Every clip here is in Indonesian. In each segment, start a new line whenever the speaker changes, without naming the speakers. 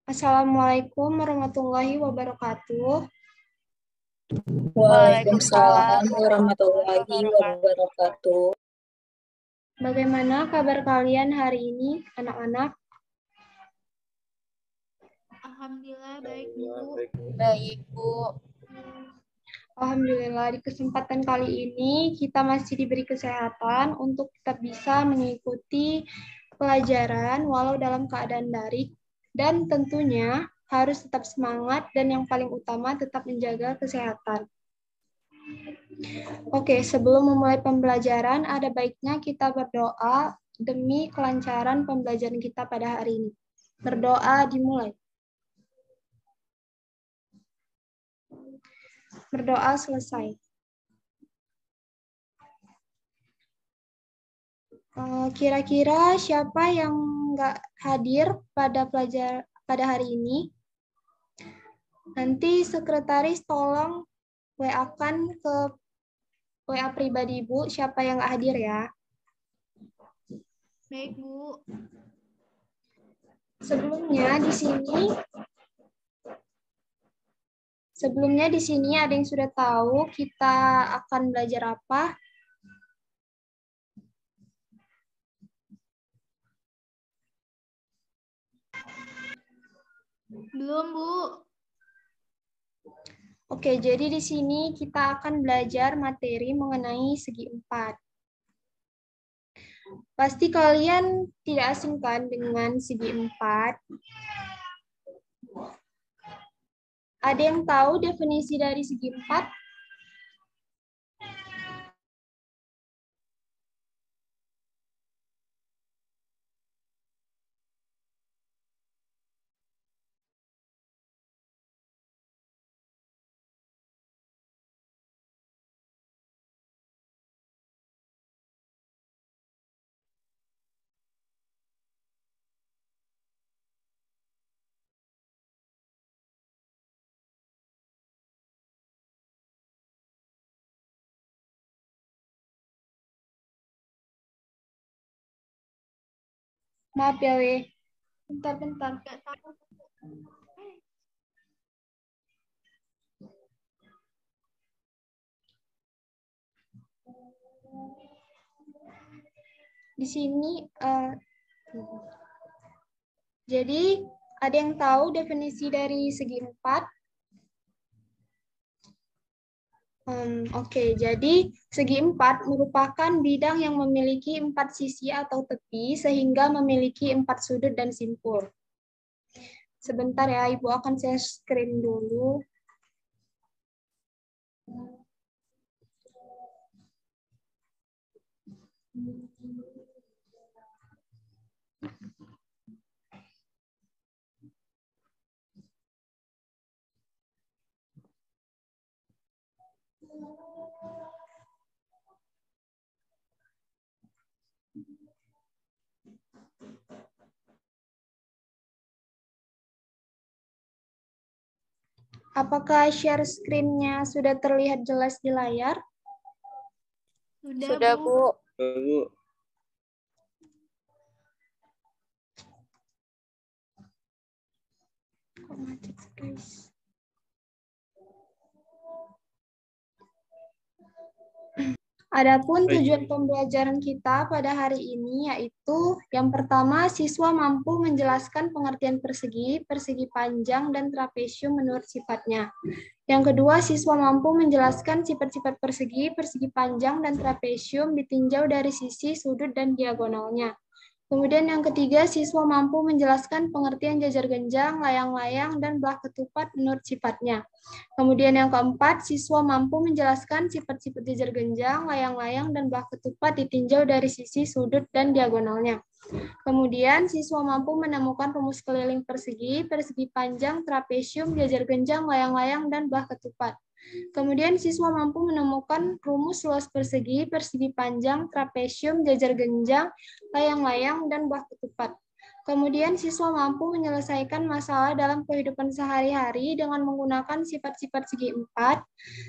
Assalamualaikum warahmatullahi wabarakatuh.
Waalaikumsalam warahmatullahi wabarakatuh.
Bagaimana kabar kalian hari ini, anak-anak?
Alhamdulillah baik, Bu.
Baik, Bu.
Alhamdulillah, di kesempatan kali ini kita masih diberi kesehatan untuk tetap bisa mengikuti pelajaran walau dalam keadaan daring dan tentunya harus tetap semangat dan yang paling utama tetap menjaga kesehatan. Oke, sebelum memulai pembelajaran, ada baiknya kita berdoa demi kelancaran pembelajaran kita pada hari ini. Berdoa dimulai. Berdoa selesai. Kira-kira siapa yang nggak hadir pada hari ini? Nanti sekretaris tolong WA-kan ke WA pribadi Ibu siapa yang nggak hadir ya.
Baik, Bu.
Sebelumnya di sini ada yang sudah tahu kita akan belajar apa?
Belum, Bu.
Oke, jadi di sini kita akan belajar materi mengenai segi empat. Pasti kalian tidak asing kan dengan segi empat? Ada yang tahu definisi dari segi empat? Maaf ya, Weh. Bentar.
Nggak tahu.
Di sini, jadi ada yang tahu definisi dari segi empat? Oke, jadi segi empat merupakan bidang yang memiliki empat sisi atau tepi sehingga memiliki empat sudut dan simpul. Sebentar ya, Ibu akan share screen dulu. Apakah share screen-nya sudah terlihat jelas di layar?
Sudah, Bu.
Kok macet, guys? Adapun tujuan pembelajaran kita pada hari ini yaitu yang pertama, siswa mampu menjelaskan pengertian persegi, persegi panjang, dan trapesium menurut sifatnya. Yang kedua, siswa mampu menjelaskan sifat-sifat persegi, persegi panjang, dan trapesium ditinjau dari sisi, sudut, dan diagonalnya. Kemudian yang ketiga, siswa mampu menjelaskan pengertian jajar genjang, layang-layang, dan belah ketupat menurut sifatnya. Kemudian yang keempat, siswa mampu menjelaskan sifat-sifat jajar genjang, layang-layang, dan belah ketupat ditinjau dari sisi, sudut, dan diagonalnya. Kemudian siswa mampu menemukan rumus keliling persegi, persegi panjang, trapesium, jajar genjang, layang-layang, dan belah ketupat. Kemudian siswa mampu menemukan rumus luas persegi, persegi panjang, trapesium, jajar genjang, layang-layang, dan belah ketupat. Kemudian siswa mampu menyelesaikan masalah dalam kehidupan sehari-hari dengan menggunakan sifat-sifat segi empat.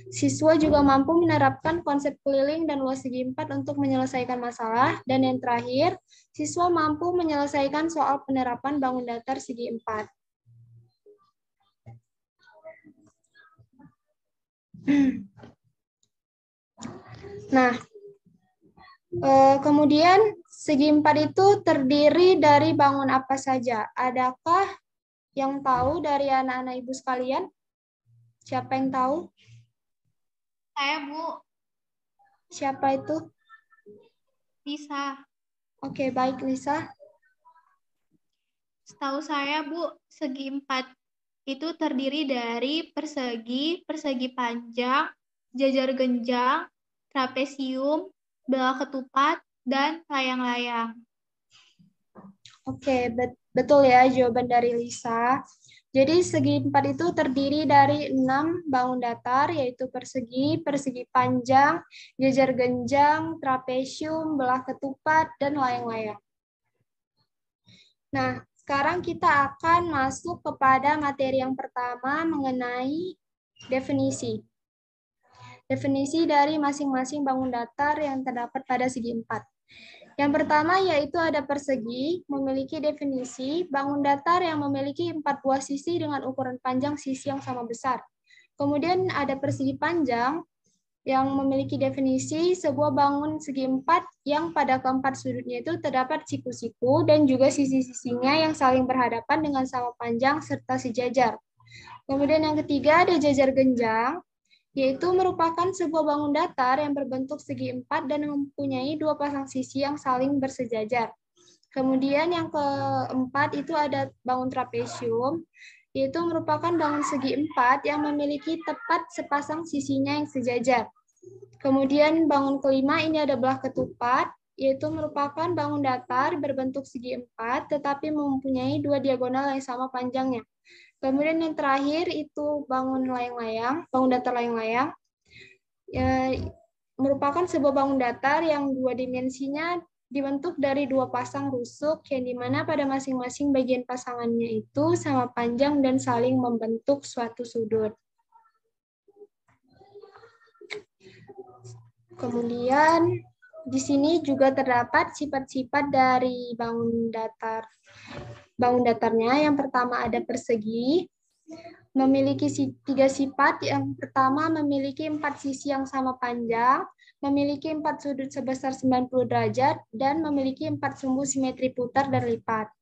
Siswa juga mampu menerapkan konsep keliling dan luas segi empat untuk menyelesaikan masalah. Dan yang terakhir, siswa mampu menyelesaikan soal penerapan bangun datar segi empat. Nah, kemudian segi 4 itu terdiri dari bangun apa saja? Adakah yang tahu dari anak-anak ibu sekalian? Siapa yang tahu?
Saya, Bu.
Siapa itu?
Bisa.
Oke, baik Lisa.
Setahu saya, Bu, segi 4 itu terdiri dari persegi, persegi panjang, jajar genjang, trapesium, belah ketupat, dan layang-layang.
Oke, betul ya jawaban dari Lisa. Jadi segi 4 itu terdiri dari 6 bangun datar, yaitu persegi, persegi panjang, jajar genjang, trapesium, belah ketupat, dan layang-layang. Nah, sekarang kita akan masuk kepada materi yang pertama mengenai definisi. Definisi dari masing-masing bangun datar yang terdapat pada segi 4. Yang pertama yaitu ada persegi, memiliki definisi bangun datar yang memiliki 4 buah sisi dengan ukuran panjang sisi yang sama besar. Kemudian ada persegi panjang yang memiliki definisi sebuah bangun segi 4 yang pada keempat sudutnya itu terdapat siku-siku dan juga sisi-sisinya yang saling berhadapan dengan sama panjang serta sejajar. Kemudian yang ketiga ada jajar genjang, yaitu merupakan sebuah bangun datar yang berbentuk segi 4 dan mempunyai 2 pasang sisi yang saling bersejajar. Kemudian yang keempat itu ada bangun trapesium, yaitu merupakan bangun segi 4 yang memiliki tepat sepasang sisinya yang sejajar. Kemudian bangun kelima ini ada belah ketupat, yaitu merupakan bangun datar berbentuk segi 4 tetapi mempunyai 2 diagonal yang sama panjangnya. Kemudian yang terakhir itu bangun layang-layang, bangun datar layang-layang, merupakan sebuah bangun datar yang 2 dimensinya dibentuk dari 2 pasang rusuk, yang dimana pada masing-masing bagian pasangannya itu sama panjang dan saling membentuk suatu sudut. Kemudian di sini juga terdapat sifat-sifat dari bangun datar. Bangun datarnya yang pertama ada persegi, memiliki 3 sifat. Yang pertama memiliki 4 sisi yang sama panjang, memiliki 4 sudut sebesar 90 derajat, dan memiliki 4 sumbu simetri putar dan lipat.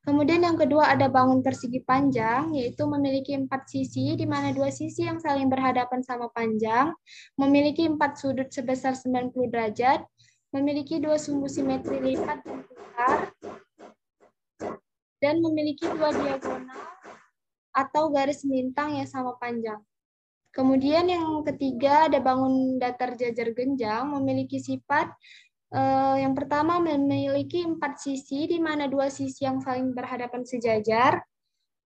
Kemudian yang kedua ada bangun persegi panjang, yaitu memiliki 4 sisi, di mana 2 sisi yang saling berhadapan sama panjang, memiliki 4 sudut sebesar 90 derajat, memiliki 2 sumbu simetri lipat dan putar, dan memiliki 2 diagonal atau garis melintang yang sama panjang. Kemudian yang ketiga ada bangun datar jajar genjang, memiliki sifat yang pertama memiliki 4 sisi, di mana 2 sisi yang saling berhadapan sejajar.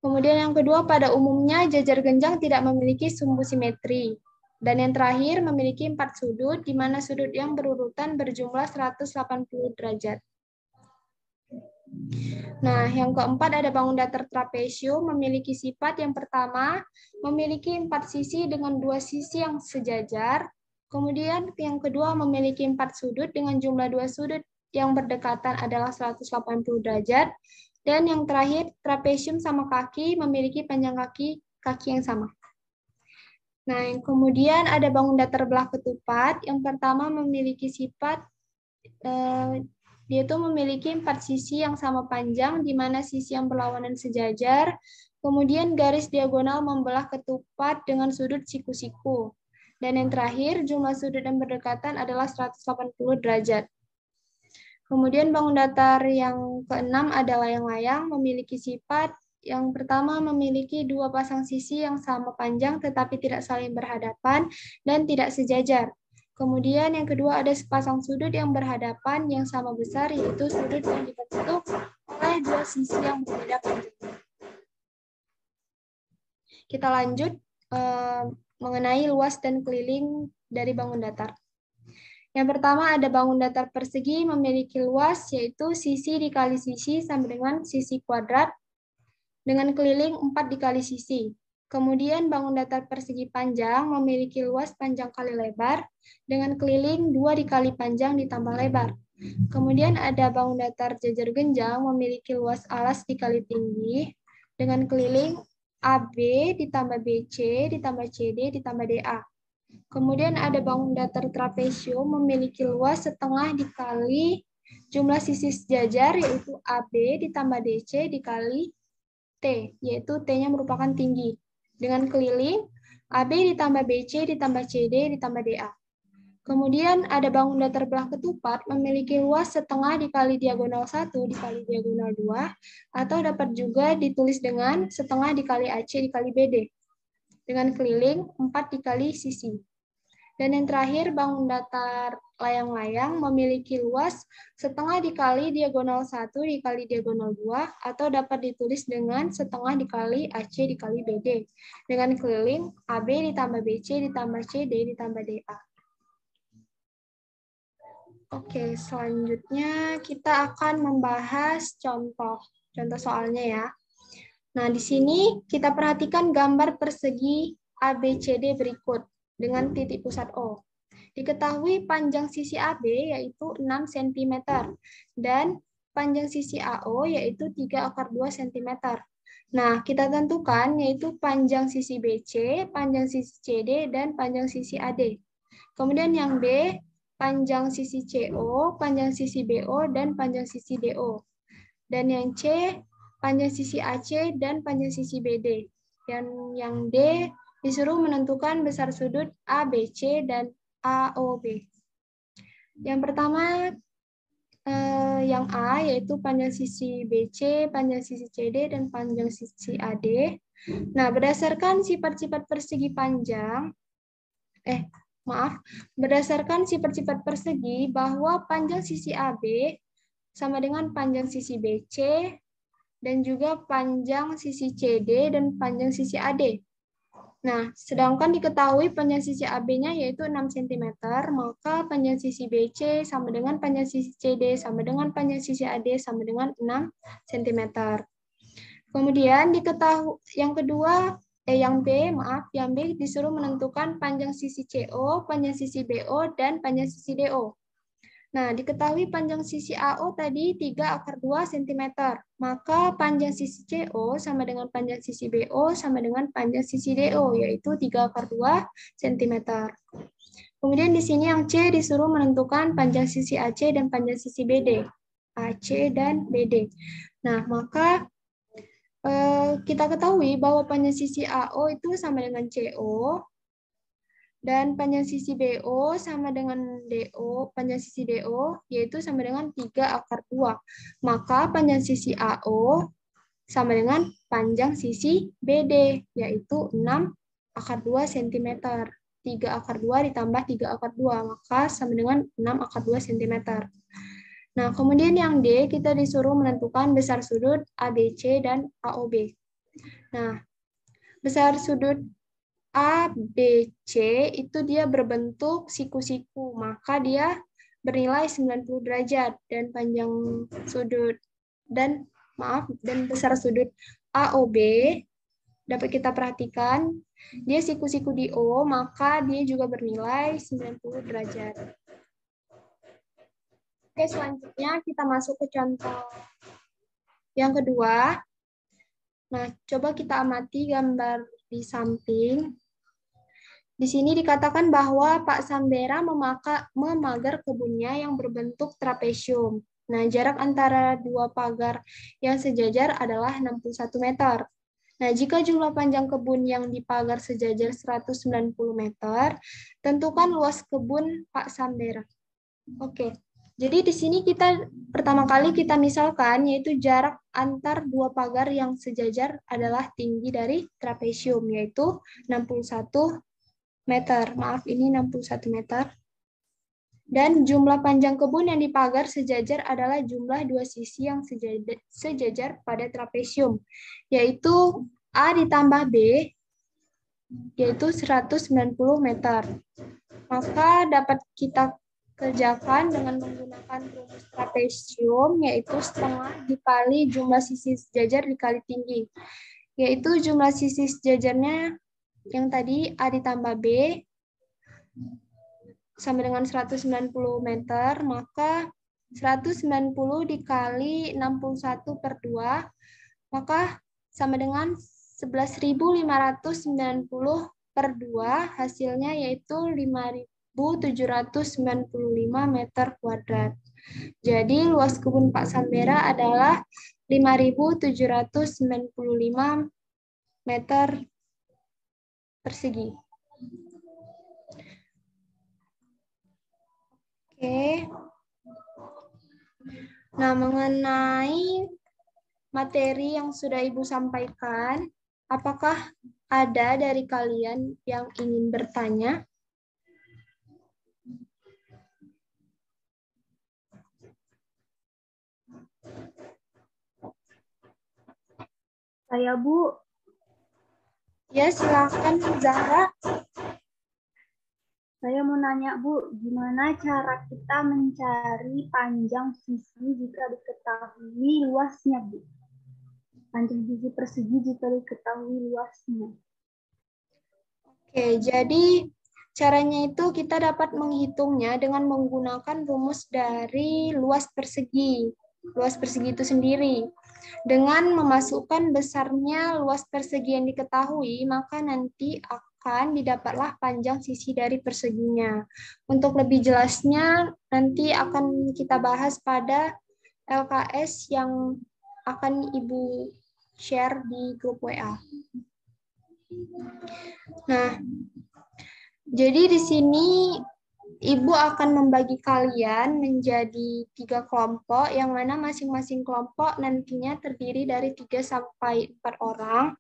Kemudian yang kedua pada umumnya jajar genjang tidak memiliki sumbu simetri. Dan yang terakhir memiliki 4 sudut, di mana sudut yang berurutan berjumlah 180 derajat. Nah, yang keempat ada bangun datar trapesium, memiliki sifat yang pertama memiliki 4 sisi dengan 2 sisi yang sejajar. Kemudian yang kedua memiliki 4 sudut dengan jumlah 2 sudut yang berdekatan adalah 180 derajat. Dan yang terakhir trapesium sama kaki memiliki panjang kaki yang sama. Nah, yang kemudian ada bangun datar belah ketupat. Yang pertama memiliki sifat dia itu memiliki 4 sisi yang sama panjang, di mana sisi yang berlawanan sejajar. Kemudian garis diagonal membelah ketupat dengan sudut siku-siku. Dan yang terakhir, jumlah sudut yang berdekatan adalah 180 derajat. Kemudian bangun datar yang keenam ada layang-layang, memiliki sifat yang pertama memiliki 2 pasang sisi yang sama panjang tetapi tidak saling berhadapan dan tidak sejajar. Kemudian yang kedua ada sepasang sudut yang berhadapan yang sama besar, yaitu sudut yang dibentuk oleh 2 sisi yang berbeda panjangnya. Kita lanjut mengenai luas dan keliling dari bangun datar. Yang pertama ada bangun datar persegi memiliki luas, yaitu sisi dikali sisi sama dengan sisi kuadrat dengan keliling 4 dikali sisi. Kemudian bangun datar persegi panjang memiliki luas panjang kali lebar dengan keliling 2 dikali panjang ditambah lebar. Kemudian ada bangun datar jajar genjang memiliki luas alas dikali tinggi dengan keliling AB ditambah BC ditambah CD ditambah DA. Kemudian ada bangun datar trapesium memiliki luas setengah dikali jumlah sisi sejajar, yaitu AB ditambah DC dikali T, yaitu T-nya merupakan tinggi. Dengan keliling, AB ditambah BC ditambah CD ditambah DA. Kemudian ada bangun datar belah ketupat memiliki luas setengah dikali diagonal 1 dikali diagonal 2, atau dapat juga ditulis dengan setengah dikali AC dikali BD. Dengan keliling, 4 dikali sisi. Dan yang terakhir, bangun datar layang-layang memiliki luas setengah dikali diagonal 1 dikali diagonal 2, atau dapat ditulis dengan setengah dikali AC dikali BD. Dengan keliling, AB ditambah BC ditambah CD ditambah DA. Oke, selanjutnya kita akan membahas contoh soalnya ya. Nah, di sini kita perhatikan gambar persegi ABCD berikut dengan titik pusat O. Diketahui panjang sisi AB yaitu 6 cm dan panjang sisi AO yaitu 3/2 cm. Nah, kita tentukan yaitu panjang sisi BC, panjang sisi CD, dan panjang sisi AD. Kemudian yang B, panjang sisi CO, panjang sisi BO, dan panjang sisi DO. Dan yang C, panjang sisi AC dan panjang sisi BD. Dan yang D, disuruh menentukan besar sudut ABC dan AOB. Yang pertama, yang A, yaitu panjang sisi BC, panjang sisi CD, dan panjang sisi AD. Nah, berdasarkan sifat-sifat persegi panjang, berdasarkan sifat-sifat persegi bahwa panjang sisi AB sama dengan panjang sisi BC dan juga panjang sisi CD dan panjang sisi AD. Nah, sedangkan diketahui panjang sisi AB-nya yaitu 6 cm, maka panjang sisi BC sama dengan panjang sisi CD sama dengan panjang sisi AD sama dengan 6 cm. Kemudian diketahui yang kedua, yang B disuruh menentukan panjang sisi CO, panjang sisi BO, dan panjang sisi DO. Nah, diketahui panjang sisi AO tadi 3/2 cm, maka panjang sisi CO sama dengan panjang sisi BO sama dengan panjang sisi DO, yaitu 3/2 cm. Kemudian di sini yang C disuruh menentukan panjang sisi AC dan panjang sisi BD. AC dan BD. Nah, maka kita ketahui bahwa panjang sisi AO itu sama dengan CO, dan panjang sisi BO sama dengan DO, panjang sisi DO yaitu sama dengan 3/2. Maka panjang sisi AO sama dengan panjang sisi BD, yaitu 6/2 cm. 3/2 ditambah 3/2, maka sama dengan 6/2 cm. Nah, kemudian yang D, kita disuruh menentukan besar sudut ABC dan AOB. Nah, besar sudut ABC itu dia berbentuk siku-siku, maka dia bernilai 90 derajat, dan panjang sudut dan besar sudut AOB dapat kita perhatikan dia siku-siku di O, maka dia juga bernilai 90 derajat. Oke, selanjutnya kita masuk ke contoh yang kedua. Nah, coba kita amati gambar di samping. Di sini dikatakan bahwa Pak Sambera memagar kebunnya yang berbentuk trapesium. Nah, jarak antara dua pagar yang sejajar adalah 61 meter. Nah, jika jumlah panjang kebun yang dipagar sejajar 190 meter, tentukan luas kebun Pak Sambera. Oke. Jadi di sini pertama kali kita misalkan yaitu jarak antar dua pagar yang sejajar adalah tinggi dari trapesium, yaitu 61 meter. Maaf, ini 61 meter. Dan jumlah panjang kebun yang dipagar sejajar adalah jumlah dua sisi yang sejajar pada trapesium, yaitu A ditambah B, yaitu 190 meter. Maka dapat kita kerjakan dengan menggunakan rumus trapesium, yaitu setengah dikali jumlah sisi sejajar dikali tinggi, yaitu jumlah sisi sejajarnya yang tadi A ditambah B sama dengan 190 meter, maka 190 dikali 61 per 2, maka sama dengan 11.590 per 2, hasilnya yaitu 5.795 meter kuadrat. Jadi luas kebun Pak Sambera adalah 5.795 meter persegi. Oke. Nah, mengenai materi yang sudah Ibu sampaikan, apakah ada dari kalian yang ingin bertanya?
Saya, Bu.
Ya, silakan Zahra.
Saya mau nanya, Bu, gimana cara kita mencari panjang sisi jika diketahui luasnya, Bu? Panjang sisi persegi jika diketahui luasnya.
Oke, jadi caranya itu kita dapat menghitungnya dengan menggunakan rumus dari luas persegi itu sendiri. Dengan memasukkan besarnya luas persegi yang diketahui, maka nanti akan didapatlah panjang sisi dari perseginya. Untuk lebih jelasnya, nanti akan kita bahas pada LKS yang akan Ibu share di grup WA. Nah, jadi di sini Ibu akan membagi kalian menjadi 3 kelompok, yang mana masing-masing kelompok nantinya terdiri dari 3 sampai 4 orang.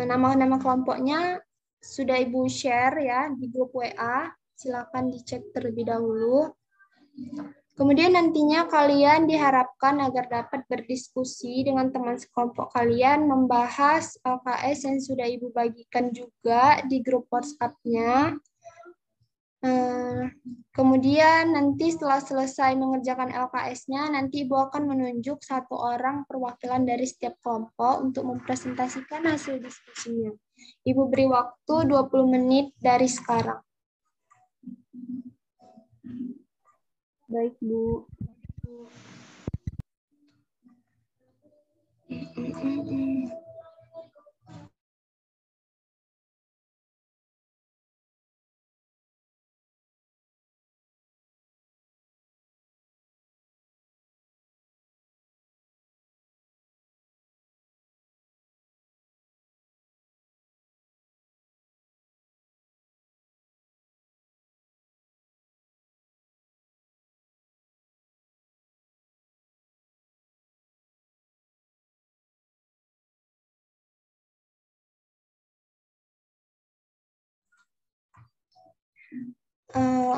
Nama-nama kelompoknya sudah Ibu share ya di grup WA, silakan dicek terlebih dahulu. Kemudian nantinya kalian diharapkan agar dapat berdiskusi dengan teman sekelompok kalian, membahas LKS yang sudah Ibu bagikan juga di grup WhatsApp-nya. Kemudian nanti setelah selesai mengerjakan LKS-nya, nanti Ibu akan menunjuk 1 orang perwakilan dari setiap kelompok untuk mempresentasikan hasil diskusinya. Ibu beri waktu 20 menit dari sekarang.
Baik, Bu.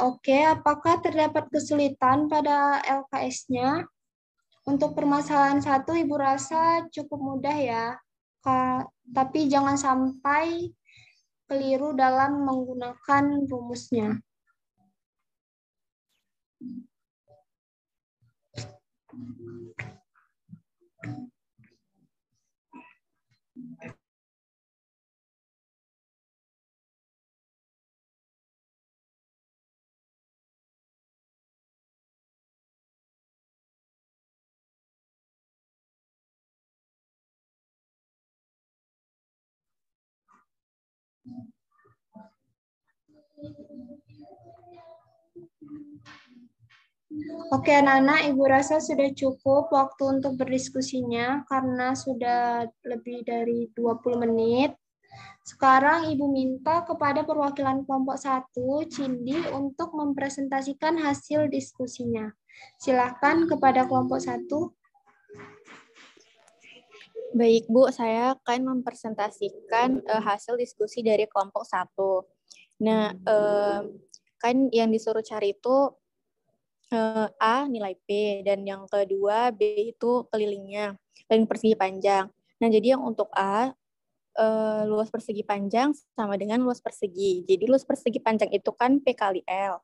Oke, apakah terdapat kesulitan pada LKS-nya? Untuk permasalahan 1, Ibu rasa cukup mudah ya, tapi jangan sampai keliru dalam menggunakan rumusnya. Oke, anak-anak, Ibu rasa sudah cukup waktu untuk berdiskusinya karena sudah lebih dari 20 menit. Sekarang Ibu minta kepada perwakilan kelompok 1, Cindy, untuk mempresentasikan hasil diskusinya. Silakan kepada kelompok 1.
Baik, Bu, saya akan mempresentasikan hasil diskusi dari kelompok 1. Nah, kan yang disuruh cari itu A nilai P, dan yang kedua B itu kelilingnya, dan persegi panjang. Nah, jadi yang untuk A, luas persegi panjang sama dengan luas persegi. Jadi luas persegi panjang itu kan P kali L.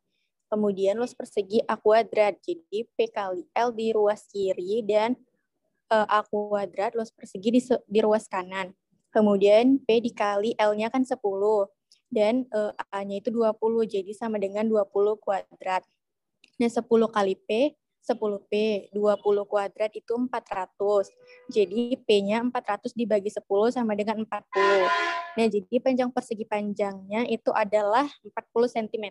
Kemudian luas persegi A kuadrat, jadi P kali L di ruas kiri, dan A kuadrat luas persegi di ruas kanan. Kemudian P dikali L-nya kan 10, dan A-nya itu 20, jadi sama dengan 20 kuadrat. Nah, 10 kali P 10P, 20 kuadrat itu 400. Jadi P-nya 400 dibagi 10 sama dengan 40. Nah, jadi panjang persegi panjangnya itu adalah 40 cm.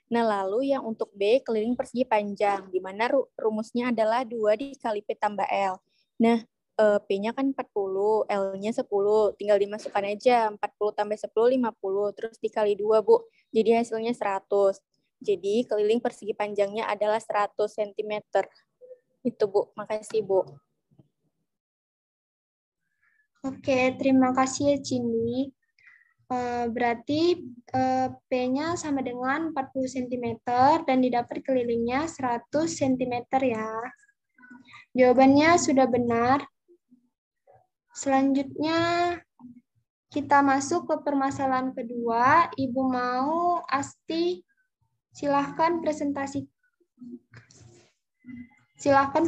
Nah, lalu yang untuk B, keliling persegi panjang, di mana rumusnya adalah 2 dikali P tambah L. Nah, P-nya kan 40, L-nya 10, tinggal dimasukkan aja, 40 tambah 10, 50, terus dikali 2, Bu. Jadi hasilnya 100. Jadi keliling persegi panjangnya adalah 100 cm. Itu, Bu. Makasih, Bu.
Oke, terima kasih ya, Cindy. Berarti P-nya sama dengan 40 cm dan didapat kelilingnya 100 cm ya. Jawabannya sudah benar. Selanjutnya kita masuk ke permasalahan kedua. Ibu mau, Asti, silahkan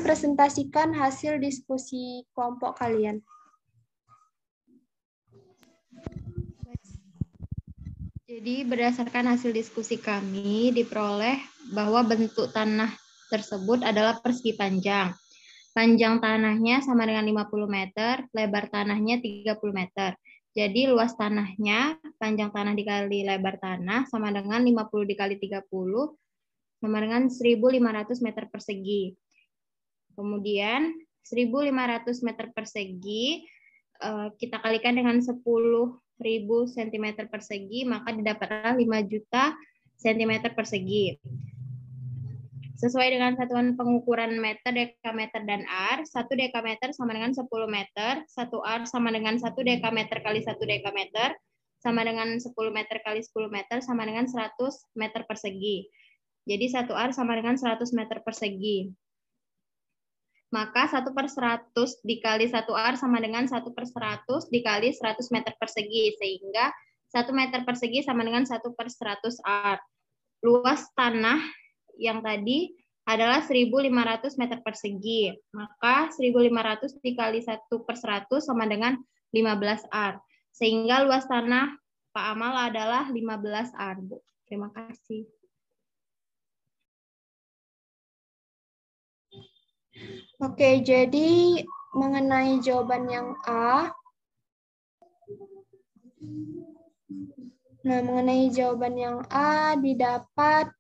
presentasikan hasil diskusi kelompok kalian.
Jadi berdasarkan hasil diskusi kami diperoleh bahwa bentuk tanah tersebut adalah persegi panjang. Panjang tanahnya sama dengan 50 meter, lebar tanahnya 30 meter. Jadi luas tanahnya, panjang tanah dikali lebar tanah sama dengan 50 dikali 30 sama dengan 1.500 meter persegi. Kemudian 1.500 meter persegi kita kalikan dengan 10.000 cm persegi, maka didapatlah 5 juta cm persegi. Sesuai dengan satuan pengukuran meter, dekameter, dan ar, 1 dekameter sama dengan 10 meter, 1 ar sama dengan 1 dekameter kali 1 dekameter, sama dengan 10 meter kali 10 meter, sama dengan 100 meter persegi. Jadi 1 ar sama dengan 100 meter persegi. Maka 1/100 dikali 1 ar sama dengan 1/100 dikali 100 meter persegi, sehingga 1 meter persegi sama dengan 1/100 ar. Luas tanah yang tadi adalah 1.500 meter persegi. Maka 1.500 dikali 1/100 sama dengan 15 ar. Sehingga luas tanah Pak Amal adalah 15 ar, Bu. Terima kasih.
Oke, jadi mengenai jawaban yang A. Nah, mengenai jawaban yang A didapat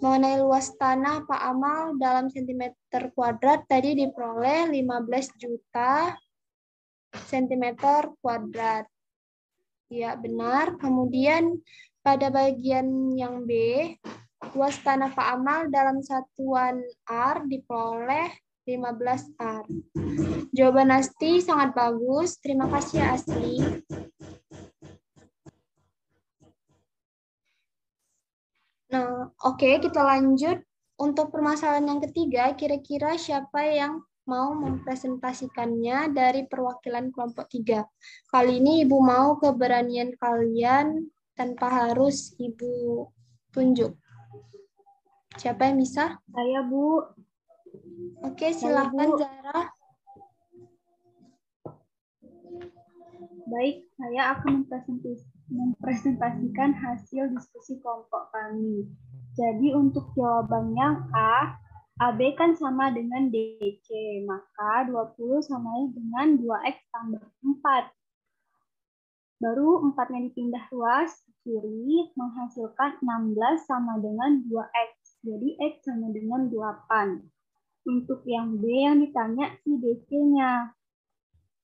mengenai luas tanah Pak Amal dalam centimeter kuadrat tadi diperoleh 15 juta centimeter kuadrat. Ya, benar. Kemudian pada bagian yang B, luas tanah Pak Amal dalam satuan ar diperoleh 15 ar. Jawaban Asti sangat bagus. Terima kasih ya, Asti. Nah, oke, kita lanjut. Untuk permasalahan yang ketiga, kira-kira siapa yang mau mempresentasikannya dari perwakilan kelompok 3? Kali ini Ibu mau keberanian kalian tanpa harus Ibu tunjuk. Siapa yang bisa?
Saya, Bu.
Oke, silakan Zara.
Baik, saya akan mempresentasikan hasil diskusi kelompok kami. Jadi untuk jawaban yang A, AB kan sama dengan DC, maka 20 sama dengan 2X tambah 4. Baru 4-nya dipindah luas ke kiri, menghasilkan 16 sama dengan 2X. Jadi X sama dengan 8. Untuk yang B yang ditanya si DC-nya.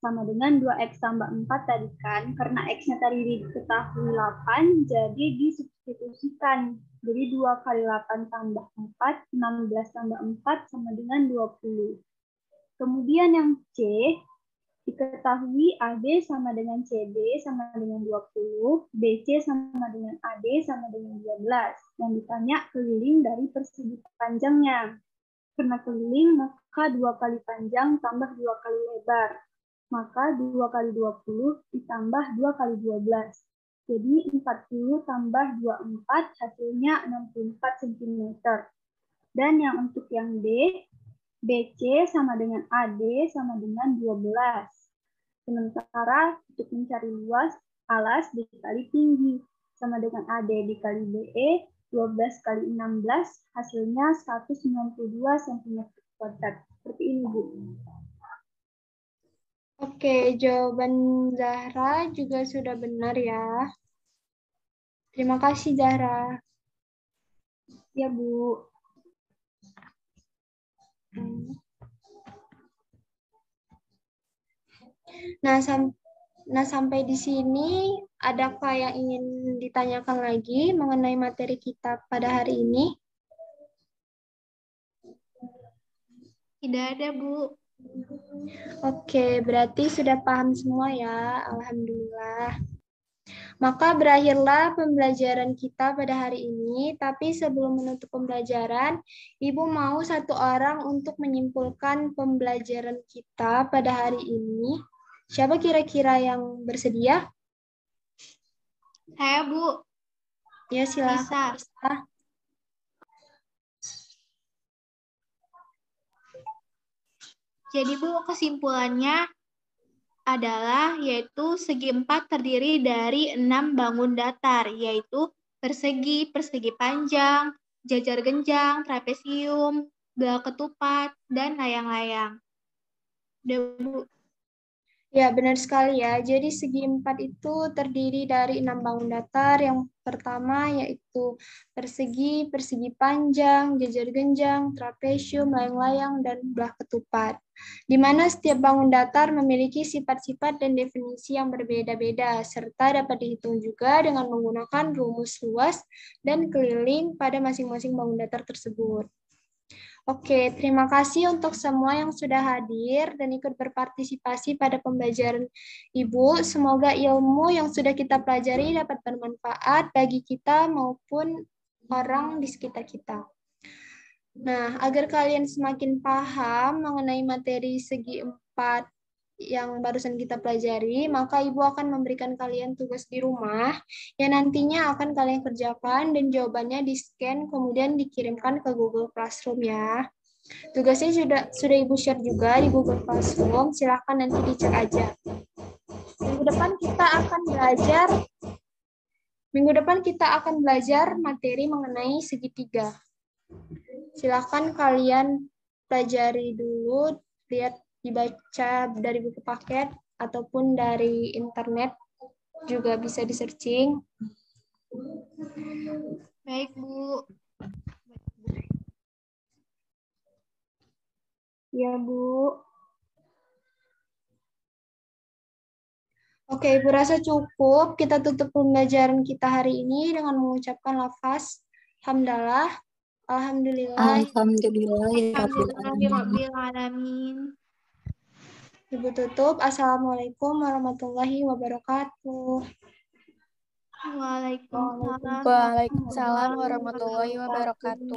Sama dengan 2X tambah 4 tadi kan, karena X-nya tadi diketahui 8, jadi disubstitusikan. Jadi 2 kali 8 tambah 4, 16 tambah 4 sama dengan 20. Kemudian yang C, diketahui AD sama dengan CD sama dengan 20, BC sama dengan AD sama dengan 12. Yang ditanya keliling dari persegi panjangnya. Karena keliling, maka 2 kali panjang tambah 2 kali lebar. Maka 2 kali 20 ditambah 2 kali 12. Jadi 40 tambah 24 hasilnya 64 cm. Dan yang untuk yang D, BC sama dengan AD sama dengan 12. Sementara untuk mencari luas, alas dikali tinggi sama dengan AD dikali BE 12 kali 16, hasilnya 192 cm². Seperti ini, Bu.
Oke, jawaban Zahra juga sudah benar ya. Terima kasih Zahra.
Ya, Bu.
Nah, sampai di sini adakah yang ingin ditanyakan lagi mengenai materi kita pada hari ini?
Tidak ada, Bu.
Oke, berarti sudah paham semua ya. Alhamdulillah. Maka berakhirlah pembelajaran kita pada hari ini, tapi sebelum menutup pembelajaran, Ibu mau satu orang untuk menyimpulkan pembelajaran kita pada hari ini. Siapa kira-kira yang bersedia?
Saya, Bu.
Ya, silakan.
Bisa. Jadi, Bu, kesimpulannya adalah yaitu segi 4 terdiri dari 6 bangun datar, yaitu persegi, persegi panjang, jajar genjang, trapesium, belah ketupat, dan layang-layang. Udah, Bu.
Ya, benar sekali ya. Jadi segi 4 itu terdiri dari 6 bangun datar. Yang pertama yaitu persegi, persegi panjang, jajar genjang, trapesium, layang-layang, dan belah ketupat. Di mana setiap bangun datar memiliki sifat-sifat dan definisi yang berbeda-beda, serta dapat dihitung juga dengan menggunakan rumus luas dan keliling pada masing-masing bangun datar tersebut. Oke, terima kasih untuk semua yang sudah hadir dan ikut berpartisipasi pada pembelajaran Ibu. Semoga ilmu yang sudah kita pelajari dapat bermanfaat bagi kita maupun orang di sekitar kita. Nah, agar kalian semakin paham mengenai materi segi 4 yang barusan kita pelajari, maka Ibu akan memberikan kalian tugas di rumah yang nantinya akan kalian kerjakan dan jawabannya di-scan kemudian dikirimkan ke Google Classroom ya. Tugasnya sudah Ibu share juga di Google Classroom, silahkan nanti dicek aja. Minggu depan kita akan belajar materi mengenai segitiga. Silahkan kalian pelajari dulu, lihat dibaca dari buku paket ataupun dari internet, juga bisa di-searching.
Baik, Bu.
Ya, Bu.
Oke, Ibu rasa cukup. Kita tutup pembelajaran kita hari ini dengan mengucapkan lafaz hamdalah. Alhamdulillah.
Alhamdulillahirrahmanirrahim.
Ibu tutup. Assalamualaikum warahmatullahi wabarakatuh.
Waalaikumsalam
Waalaikumsalam warahmatullahi wabarakatuh.